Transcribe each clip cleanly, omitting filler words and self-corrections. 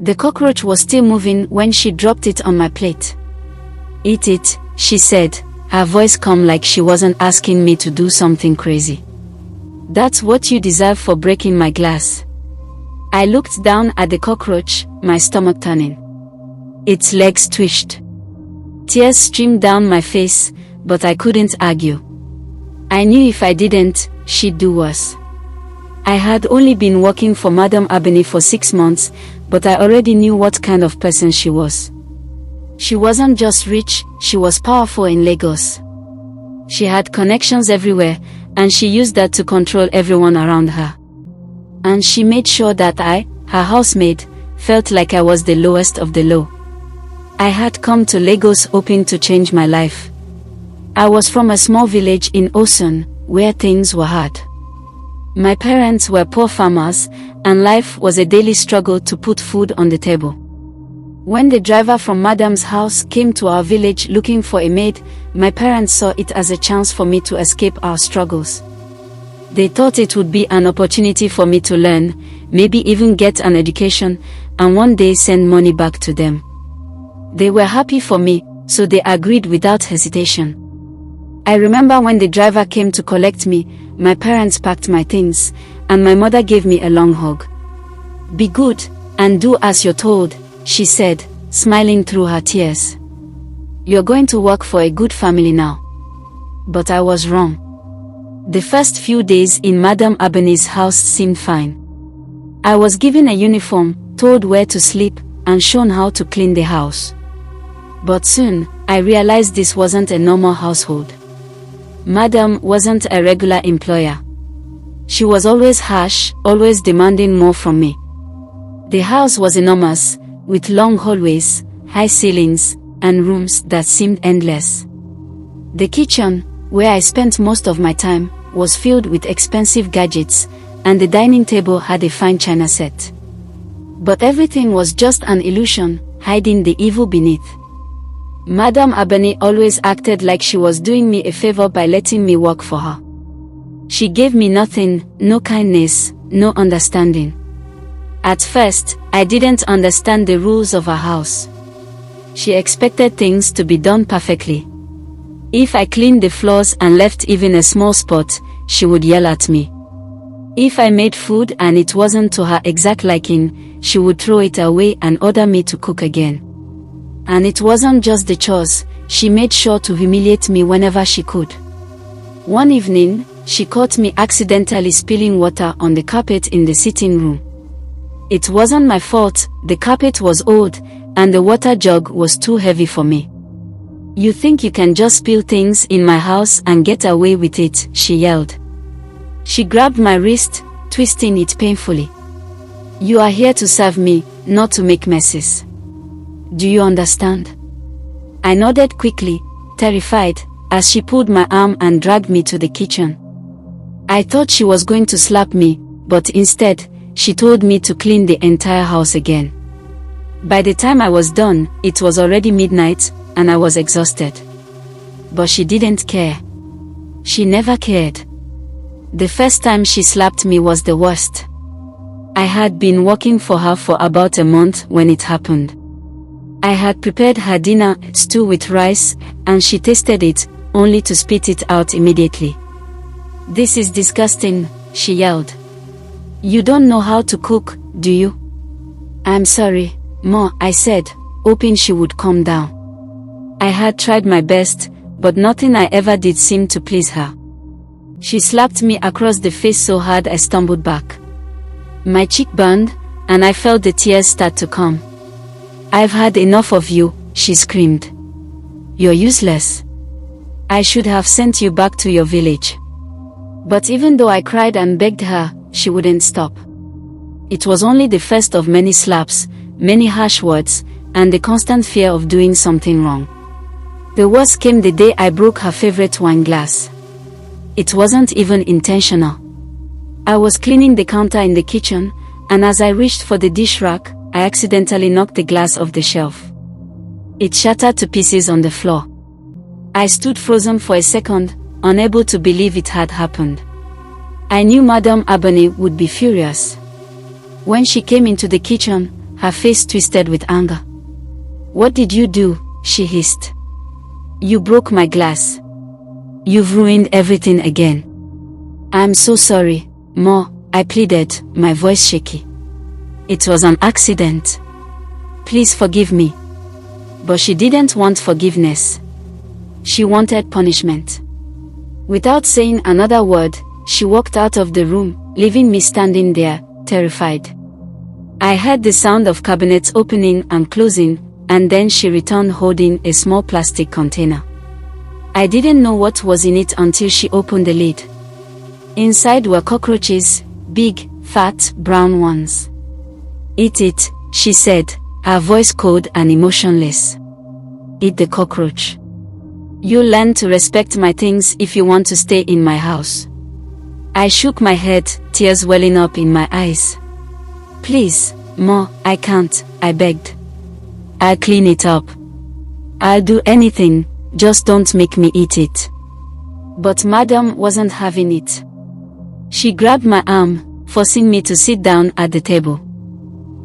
The cockroach was still moving when she dropped it on my plate. "Eat it," she said, her voice calm like she wasn't asking me to do something crazy. "That's what you deserve for breaking my glass." I looked down at the cockroach, my stomach turning. Its legs twitched. Tears streamed down my face, but I couldn't argue. I knew if I didn't, she'd do worse. I had only been working for Madame Abeni for 6 months, but I already knew what kind of person she was. She wasn't just rich, she was powerful in Lagos. She had connections everywhere, and she used that to control everyone around her. And she made sure that I, her housemaid, felt like I was the lowest of the low. I had come to Lagos hoping to change my life. I was from a small village in Osun, where things were hard. My parents were poor farmers, and life was a daily struggle to put food on the table. When the driver from Madame's house came to our village looking for a maid, my parents saw it as a chance for me to escape our struggles. They thought it would be an opportunity for me to learn, maybe even get an education, and one day send money back to them. They were happy for me, so they agreed without hesitation. I remember when the driver came to collect me, my parents packed my things, and my mother gave me a long hug. "Be good, and do as you're told," she said, smiling through her tears. "You're going to work for a good family now." But I was wrong. The first few days in Madame Abeni's house seemed fine. I was given a uniform, told where to sleep, and shown how to clean the house. But soon, I realized this wasn't a normal household. Madame wasn't a regular employer. She was always harsh, always demanding more from me. The house was enormous, with long hallways, high ceilings, and rooms that seemed endless. The kitchen, where I spent most of my time, was filled with expensive gadgets, and the dining table had a fine china set. But everything was just an illusion, hiding the evil beneath. Madame Abeni always acted like she was doing me a favor by letting me work for her. She gave me nothing, no kindness, no understanding. At first, I didn't understand the rules of her house. She expected things to be done perfectly. If I cleaned the floors and left even a small spot, she would yell at me. If I made food and it wasn't to her exact liking, she would throw it away and order me to cook again. And it wasn't just the chores, she made sure to humiliate me whenever she could. One evening, she caught me accidentally spilling water on the carpet in the sitting room. It wasn't my fault, the carpet was old, and the water jug was too heavy for me. "You think you can just spill things in my house and get away with it," she yelled. She grabbed my wrist, twisting it painfully. "You are here to serve me, not to make messes. Do you understand?" I nodded quickly, terrified, as she pulled my arm and dragged me to the kitchen. I thought she was going to slap me, but instead, she told me to clean the entire house again. By the time I was done, it was already midnight, and I was exhausted. But she didn't care. She never cared. The first time she slapped me was the worst. I had been working for her for about a month when it happened. I had prepared her dinner, stew with rice, and she tasted it, only to spit it out immediately. "This is disgusting," she yelled. "You don't know how to cook, do you?" "I'm sorry, Ma," I said, hoping she would calm down. I had tried my best, but nothing I ever did seemed to please her. She slapped me across the face so hard I stumbled back. My cheek burned, and I felt the tears start to come. "I've had enough of you," she screamed. "You're useless. I should have sent you back to your village." But even though I cried and begged her, she wouldn't stop. It was only the first of many slaps, many harsh words, and the constant fear of doing something wrong. The worst came the day I broke her favorite wine glass. It wasn't even intentional. I was cleaning the counter in the kitchen, and as I reached for the dish rack, I accidentally knocked the glass off the shelf. It shattered to pieces on the floor. I stood frozen for a second, unable to believe it had happened. I knew Madame Abeni would be furious. When she came into the kitchen, her face twisted with anger. "What did you do?" she hissed. "You broke my glass. You've ruined everything again." "I'm so sorry, Ma," I pleaded, my voice shaky. "It was an accident. Please forgive me." But she didn't want forgiveness. She wanted punishment. Without saying another word, she walked out of the room, leaving me standing there, terrified. I heard the sound of cabinets opening and closing, and then she returned holding a small plastic container. I didn't know what was in it until she opened the lid. Inside were cockroaches, big, fat, brown ones. "Eat it," she said, her voice cold and emotionless. "Eat the cockroach. You'll learn to respect my things if you want to stay in my house." I shook my head, tears welling up in my eyes. "Please, Ma, I can't," I begged. "I'll clean it up. I'll do anything, just don't make me eat it." But Madam wasn't having it. She grabbed my arm, forcing me to sit down at the table.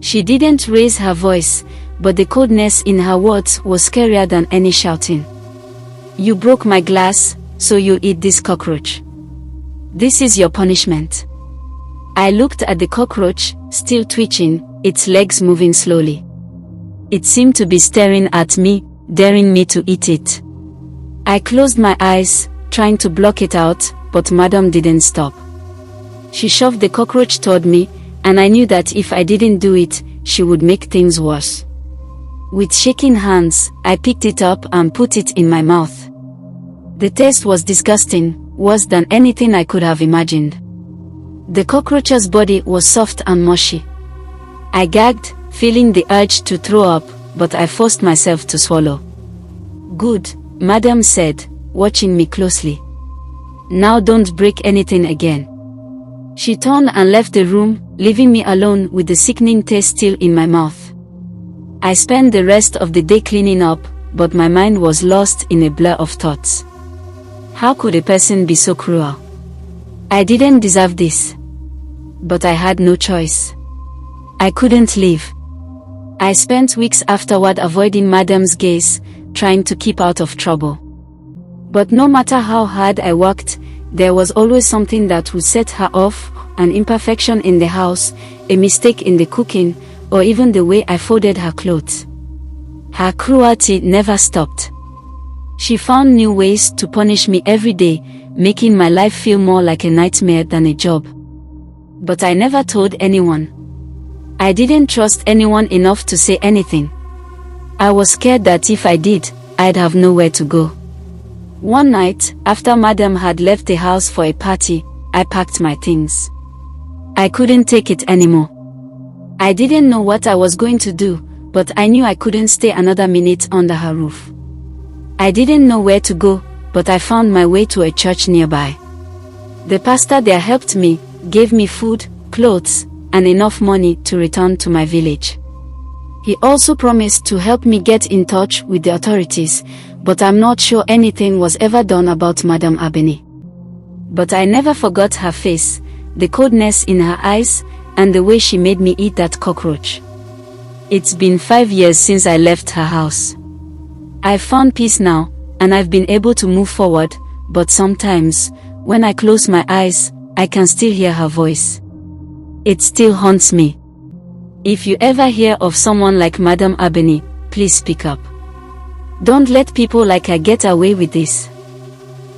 She didn't raise her voice, but the coldness in her words was scarier than any shouting. "You broke my glass, so you'll eat this cockroach. This is your punishment." I looked at the cockroach, still twitching, its legs moving slowly. It seemed to be staring at me, daring me to eat it. I closed my eyes, trying to block it out, but Madam didn't stop. She shoved the cockroach toward me, and I knew that if I didn't do it, she would make things worse. With shaking hands, I picked it up and put it in my mouth. The taste was disgusting, worse than anything I could have imagined. The cockroach's body was soft and mushy. I gagged, feeling the urge to throw up, but I forced myself to swallow. "Good," Madam said, watching me closely. "Now don't break anything again." She turned and left the room, leaving me alone with the sickening taste still in my mouth. I spent the rest of the day cleaning up, but my mind was lost in a blur of thoughts. How could a person be so cruel? I didn't deserve this. But I had no choice. I couldn't leave. I spent weeks afterward avoiding Madam's gaze, trying to keep out of trouble. But no matter how hard I worked, there was always something that would set her off, an imperfection in the house, a mistake in the cooking, or even the way I folded her clothes. Her cruelty never stopped. She found new ways to punish me every day, making my life feel more like a nightmare than a job. But I never told anyone. I didn't trust anyone enough to say anything. I was scared that if I did, I'd have nowhere to go. One night, after Madam had left the house for a party, I packed my things. I couldn't take it anymore. I didn't know what I was going to do, but I knew I couldn't stay another minute under her roof. I didn't know where to go, but I found my way to a church nearby. The pastor there helped me, gave me food, clothes, and enough money to return to my village. He also promised to help me get in touch with the authorities, but I'm not sure anything was ever done about Madam Abeni. But I never forgot her face, the coldness in her eyes, and the way she made me eat that cockroach. It's been 5 years since I left her house. I've found peace now, and I've been able to move forward, but sometimes, when I close my eyes, I can still hear her voice. It still haunts me. If you ever hear of someone like Madam Abeni, please speak up. Don't let people like her get away with this.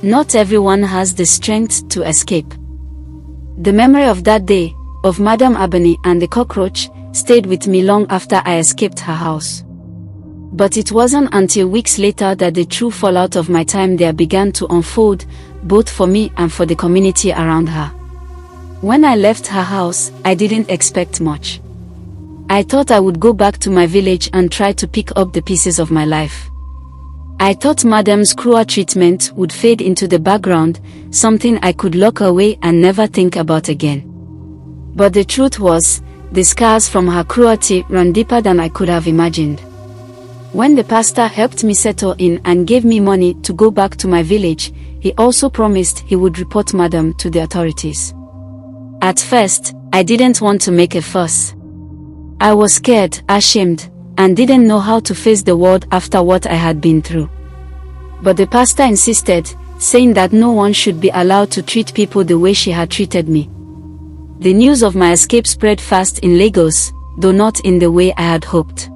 Not everyone has the strength to escape. The memory of that day, of Madam Abeni and the cockroach, stayed with me long after I escaped her house. But it wasn't until weeks later that the true fallout of my time there began to unfold, both for me and for the community around her. When I left her house, I didn't expect much. I thought I would go back to my village and try to pick up the pieces of my life. I thought Madam's cruel treatment would fade into the background, something I could lock away and never think about again. But the truth was, the scars from her cruelty ran deeper than I could have imagined. When the pastor helped me settle in and gave me money to go back to my village, he also promised he would report Madam to the authorities. At first, I didn't want to make a fuss. I was scared, ashamed, and didn't know how to face the world after what I had been through. But the pastor insisted, saying that no one should be allowed to treat people the way she had treated me. The news of my escape spread fast in Lagos, though not in the way I had hoped.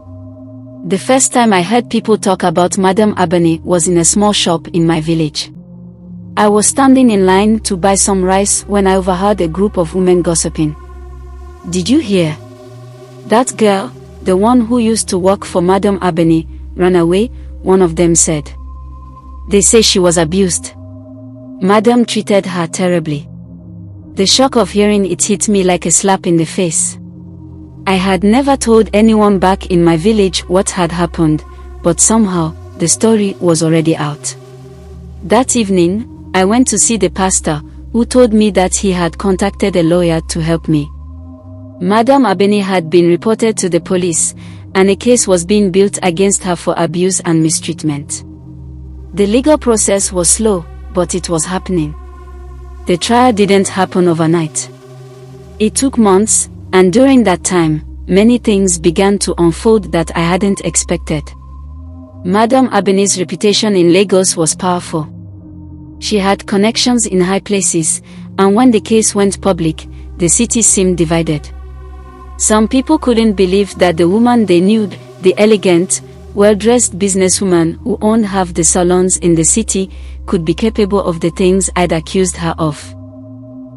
The first time I heard people talk about Madam Abene was in a small shop in my village. I was standing in line to buy some rice when I overheard a group of women gossiping. "Did you hear? That girl, the one who used to work for Madam Abene, ran away," one of them said. "They say she was abused. Madam treated her terribly." The shock of hearing it hit me like a slap in the face. I had never told anyone back in my village what had happened, but somehow, the story was already out. That evening, I went to see the pastor, who told me that he had contacted a lawyer to help me. Madam Abene had been reported to the police, and a case was being built against her for abuse and mistreatment. The legal process was slow, but it was happening. The trial didn't happen overnight. It took months, and during that time, many things began to unfold that I hadn't expected. Madam Abene's reputation in Lagos was powerful. She had connections in high places, and when the case went public, the city seemed divided. Some people couldn't believe that the woman they knew, the elegant, well-dressed businesswoman who owned half the salons in the city, could be capable of the things I'd accused her of.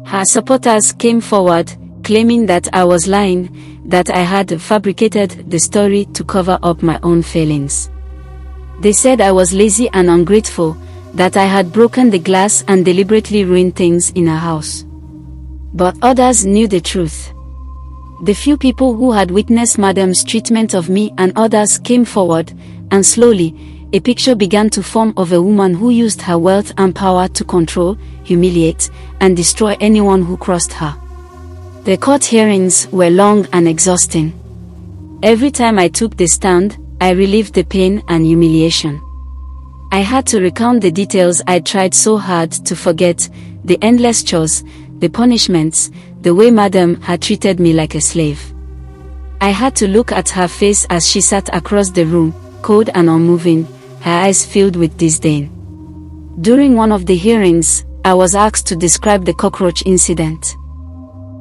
Her supporters came forward, claiming that I was lying, that I had fabricated the story to cover up my own failings. They said I was lazy and ungrateful, that I had broken the glass and deliberately ruined things in her house. But others knew the truth. The few people who had witnessed Madam's treatment of me and others came forward, and slowly, a picture began to form of a woman who used her wealth and power to control, humiliate, and destroy anyone who crossed her. The court hearings were long and exhausting. Every time I took the stand, I relieved the pain and humiliation. I had to recount the details I tried so hard to forget, the endless chores, the punishments, the way Madam had treated me like a slave. I had to look at her face as she sat across the room, cold and unmoving, her eyes filled with disdain. During one of the hearings, I was asked to describe the cockroach incident.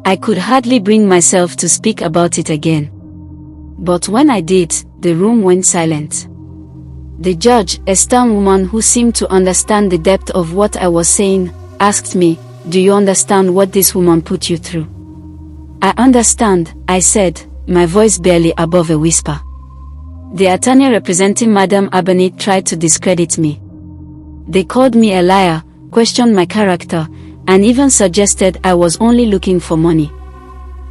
I could hardly bring myself to speak about it again. But when I did, the room went silent. The judge, a stern woman who seemed to understand the depth of what I was saying, asked me, "Do you understand what this woman put you through?" "I understand," I said, my voice barely above a whisper. The attorney representing Madam Abene tried to discredit me. They called me a liar, questioned my character, and even suggested I was only looking for money.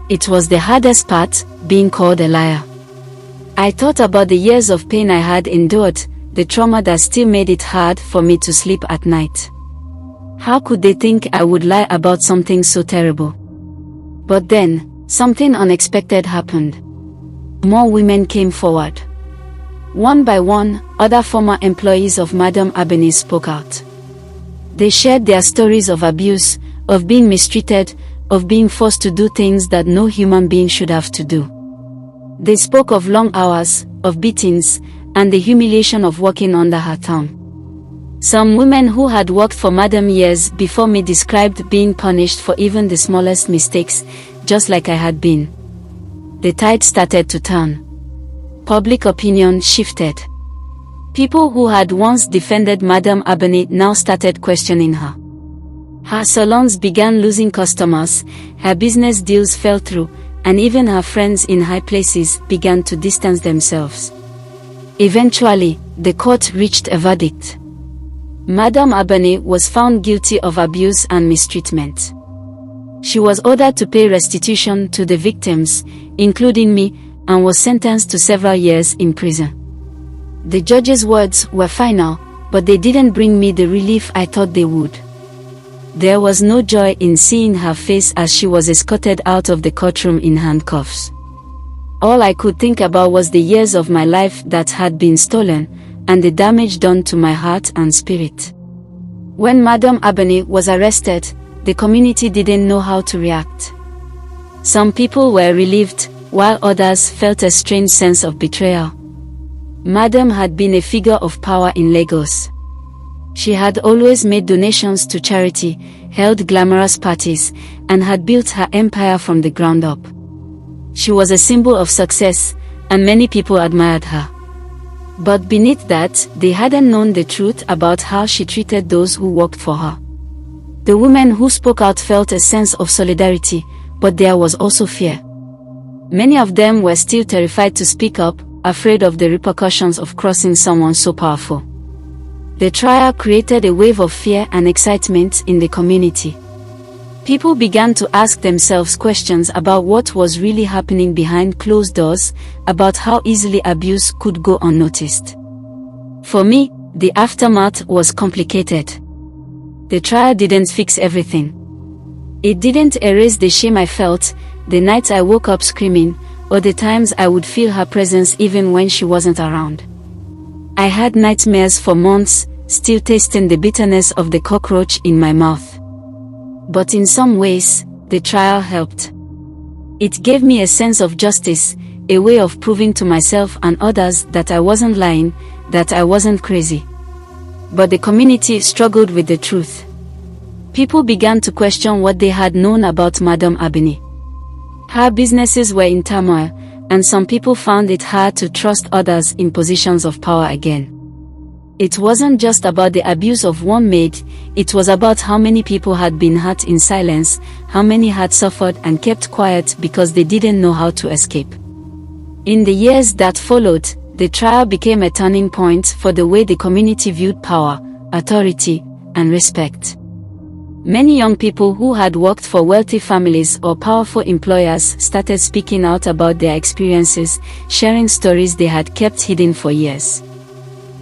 It was the hardest part, being called a liar. I thought about the years of pain I had endured, the trauma that still made it hard for me to sleep at night. How could they think I would lie about something so terrible? But then, something unexpected happened. More women came forward. One by one, other former employees of Madam Abene spoke out. They shared their stories of abuse, of being mistreated, of being forced to do things that no human being should have to do. They spoke of long hours, of beatings, and the humiliation of working under her thumb. Some women who had worked for Madam years before me described being punished for even the smallest mistakes, just like I had been. The tide started to turn. Public opinion shifted. People who had once defended Madam Abene now started questioning her. Her salons began losing customers, her business deals fell through, and even her friends in high places began to distance themselves. Eventually, the court reached a verdict. Madam Abene was found guilty of abuse and mistreatment. She was ordered to pay restitution to the victims, including me, and was sentenced to several years in prison. The judge's words were final, but they didn't bring me the relief I thought they would. There was no joy in seeing her face as she was escorted out of the courtroom in handcuffs. All I could think about was the years of my life that had been stolen, and the damage done to my heart and spirit. When Madam Abene was arrested, the community didn't know how to react. Some people were relieved, while others felt a strange sense of betrayal. Madam had been a figure of power in Lagos. She had always made donations to charity, held glamorous parties, and had built her empire from the ground up. She was a symbol of success, and many people admired her. But beneath that, they hadn't known the truth about how she treated those who worked for her. The women who spoke out felt a sense of solidarity, but there was also fear. Many of them were still terrified to speak up, afraid of the repercussions of crossing someone so powerful. The trial created a wave of fear and excitement in the community. People began to ask themselves questions about what was really happening behind closed doors, about how easily abuse could go unnoticed. For me, the aftermath was complicated. The trial didn't fix everything. It didn't erase the shame I felt, the nights I woke up screaming, or the times I would feel her presence even when she wasn't around. I had nightmares for months, still tasting the bitterness of the cockroach in my mouth. But in some ways, the trial helped. It gave me a sense of justice, a way of proving to myself and others that I wasn't lying, that I wasn't crazy. But the community struggled with the truth. People began to question what they had known about Madam Abini. Her businesses were in turmoil, and some people found it hard to trust others in positions of power again. It wasn't just about the abuse of one maid, it was about how many people had been hurt in silence, how many had suffered and kept quiet because they didn't know how to escape. In the years that followed, the trial became a turning point for the way the community viewed power, authority, and respect. Many young people who had worked for wealthy families or powerful employers started speaking out about their experiences, sharing stories they had kept hidden for years.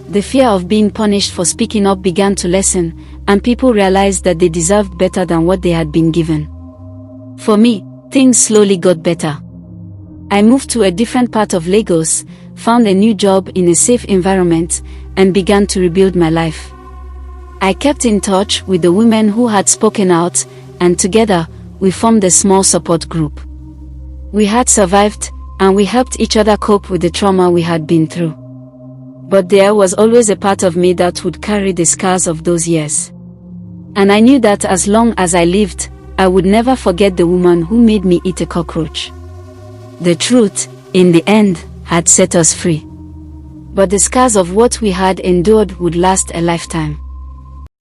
The fear of being punished for speaking up began to lessen, and people realized that they deserved better than what they had been given. For me, things slowly got better. I moved to a different part of Lagos, found a new job in a safe environment, and began to rebuild my life. I kept in touch with the women who had spoken out, and together, we formed a small support group. We had survived, and we helped each other cope with the trauma we had been through. But there was always a part of me that would carry the scars of those years. And I knew that as long as I lived, I would never forget the woman who made me eat a cockroach. The truth, in the end, had set us free. But the scars of what we had endured would last a lifetime.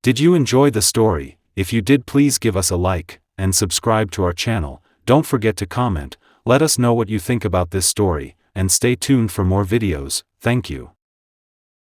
Did you enjoy the story? If you did, please give us a like, and subscribe to our channel. Don't forget to comment, let us know what you think about this story, and stay tuned for more videos. Thank you.